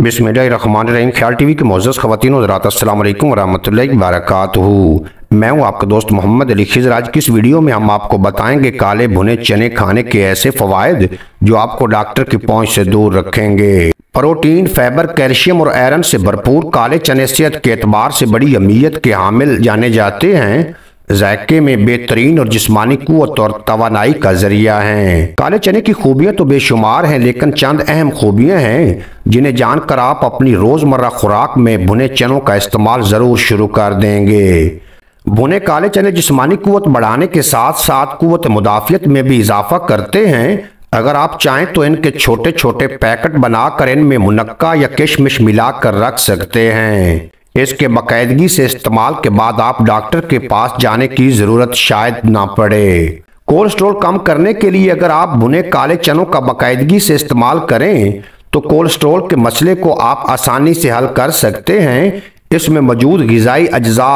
बिस्मिल्लाहिर्रहमानिर्रहीम। ख्याल टीवी के मोअज़्ज़ज़ ख़वातीन व हज़रात, अस्सलाम वालेकुम व रहमतुल्लाहि व बरकातुहू। मैं हूं आपका दोस्त मोहम्मद अली खिज़र। आज की इस वीडियो में हम आपको बताएंगे काले भुने चने खाने के ऐसे फ़वाइद जो आपको डॉक्टर की पहुंच से दूर रखेंगे। प्रोटीन, फाइबर, कैल्शियम और आयरन से भरपूर काले चने सेहत के एतबार से बड़ी अहमियत के हामिल जाने जाते हैं। जायके में बेहतरीन और जिस्मानी कुव्वत और तवानाई का जरिया हैं। काले चने की खूबियां तो बेशुमार हैं, लेकिन चंद अहम खूबियां हैं जिन्हें जानकर आप अपनी रोजमर्रा खुराक में भुने चनों का इस्तेमाल जरूर शुरू कर देंगे। भुने काले चने जिस्मानी कुव्वत बढ़ाने के साथ साथ कुव्वत मुदाफियत में भी इजाफा करते हैं। अगर आप चाहें तो इनके छोटे छोटे पैकेट बनाकर इनमें मुनक्का या किशमिश मिलाकर रख सकते हैं। इसके बाकायदगी से इस्तेमाल के बाद आप डॉक्टर के पास जाने की जरूरत शायद ना पड़े। कोलेस्ट्रॉल कम करने के लिए अगर आप भुने काले चनों का बाकायदगी से इस्तेमाल करें तो कोलेस्ट्रॉल के मसले को आप आसानी से हल कर सकते हैं। इसमें मौजूद ग़िज़ाई अज्जा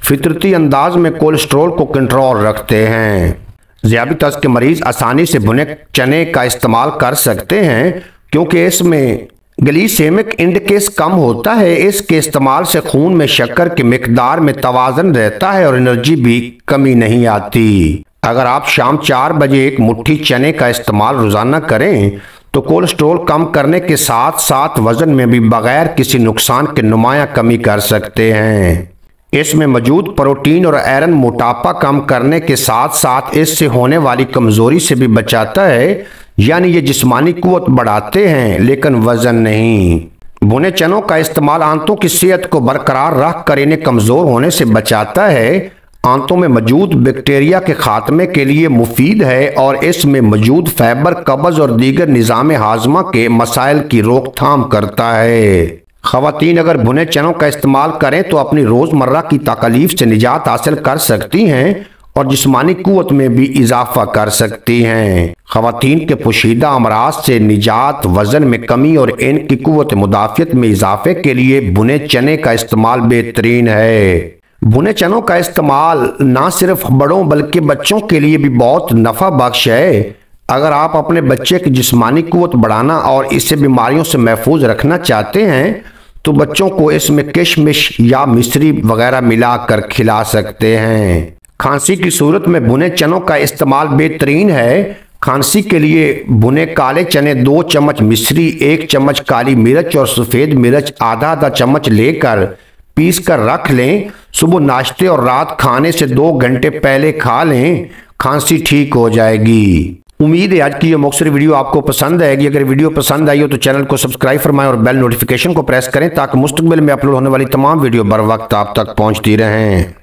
फितरती अंदाज में कोलेस्ट्रॉल को कंट्रोल रखते हैं। ज़ियाबितस के मरीज आसानी से भुने चने का इस्तेमाल कर सकते हैं क्योंकि इसमें ग्लिसेमिक इंडेक्स कम होता है। इसके इस्तेमाल से खून में शक्कर की मिकदार में तवाज़न रहता है और एनर्जी भी कमी नहीं आती। अगर आप शाम 4 बजे एक मुट्ठी चने का इस्तेमाल रोजाना करें तो कोलेस्ट्रॉल कम करने के साथ साथ वजन में भी बगैर किसी नुकसान के नुमाया कमी कर सकते हैं। इसमें मौजूद प्रोटीन और आयरन मोटापा कम करने के साथ साथ इससे होने वाली कमजोरी से भी बचाता है, यानी ये जिस्मानी कुव्वत बढ़ाते हैं लेकिन वजन नहीं। भुने चनों का इस्तेमाल आंतों की सेहत को बरकरार रख कर इन्हें कमजोर होने से बचाता है। आंतों में मौजूद बैक्टीरिया के खात्मे के लिए मुफीद है और इसमें मौजूद फाइबर कब्ज और दीगर निज़ाम हाजमा के मसाइल की रोकथाम करता है। ख़वातीन अगर भुने चनों का इस्तेमाल करें तो अपनी रोजमर्रा की तकलीफ से निजात हासिल कर सकती हैं और जिस्मानी कुव्वत में भी इजाफा कर सकती हैं। ख़वातीन के पोशीदा अमराज से निजात, वजन में कमी और इनकी कुव्वत मुदाफियत में इजाफे के लिए भुने चने का इस्तेमाल बेहतरीन है। भुने चनों का इस्तेमाल ना सिर्फ बड़ों बल्कि बच्चों के लिए भी बहुत नफा बख्श है। अगर आप अपने बच्चे की जिस्मानी कुव्वत बढ़ाना और इसे बीमारियों से महफूज रखना चाहते हैं तो बच्चों को इसमें किशमिश या मिश्री वगैरह मिलाकर खिला सकते हैं। खांसी की सूरत में भुने चनों का इस्तेमाल बेहतरीन है। खांसी के लिए भुने काले चने 2 चम्मच मिश्री, 1 चम्मच काली मिर्च और सफ़ेद मिर्च आधा चम्मच लेकर पीस कर रख लें। सुबह नाश्ते और रात खाने से 2 घंटे पहले खा लें, खांसी ठीक हो जाएगी। उम्मीद है आज की ये मुख्तसर वीडियो आपको पसंद आएगी। अगर वीडियो पसंद आई हो तो चैनल को सब्सक्राइब फरमाएं और बेल नोटिफिकेशन को प्रेस करें ताकि मुस्तकबिल में अपलोड होने वाली तमाम वीडियो बर वक्त आप तक पहुंचती रहें।